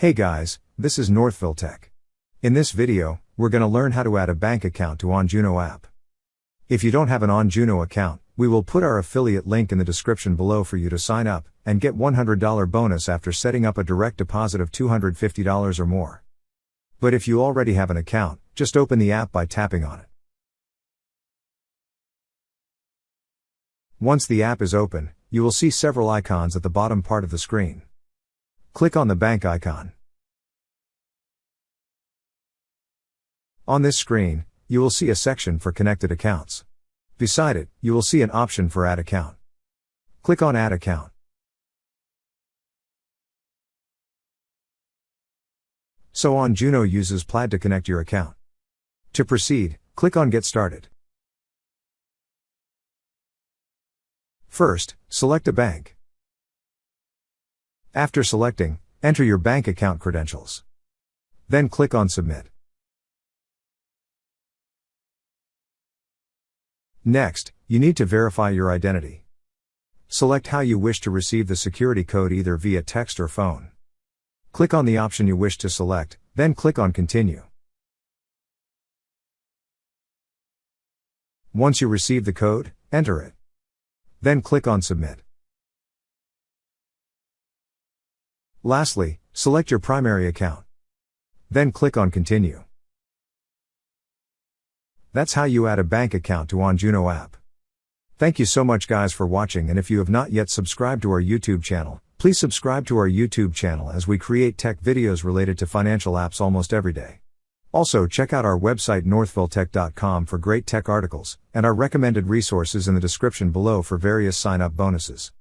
Hey guys, this is Northville Tech. In this video, we're going to learn how to add a bank account to OnJuno app. If you don't have an OnJuno account, we will put our affiliate link in the description below for you to sign up and get $100 bonus after setting up a direct deposit of $250 or more. But if you already have an account, just open the app by tapping on it. Once the app is open, you will see several icons at the bottom part of the screen. Click on the bank icon. On this screen, you will see a section for connected accounts. Beside it, you will see an option for Add Account. Click on Add Account. So OnJuno uses Plaid to connect your account. To proceed, click on Get Started. First, select a bank. After selecting, enter your bank account credentials. Then click on Submit. Next, you need to verify your identity. Select how you wish to receive the security code, either via text or phone. Click on the option you wish to select, then click on Continue. Once you receive the code, enter it. Then click on Submit. Lastly, select your primary account. Then click on Continue. That's how you add a bank account to OnJuno app. Thank you so much guys for watching, and if you have not yet subscribed to our YouTube channel, please subscribe to our YouTube channel as we create tech videos related to financial apps almost every day. Also check out our website northvilletech.com for great tech articles, and our recommended resources in the description below for various sign-up bonuses.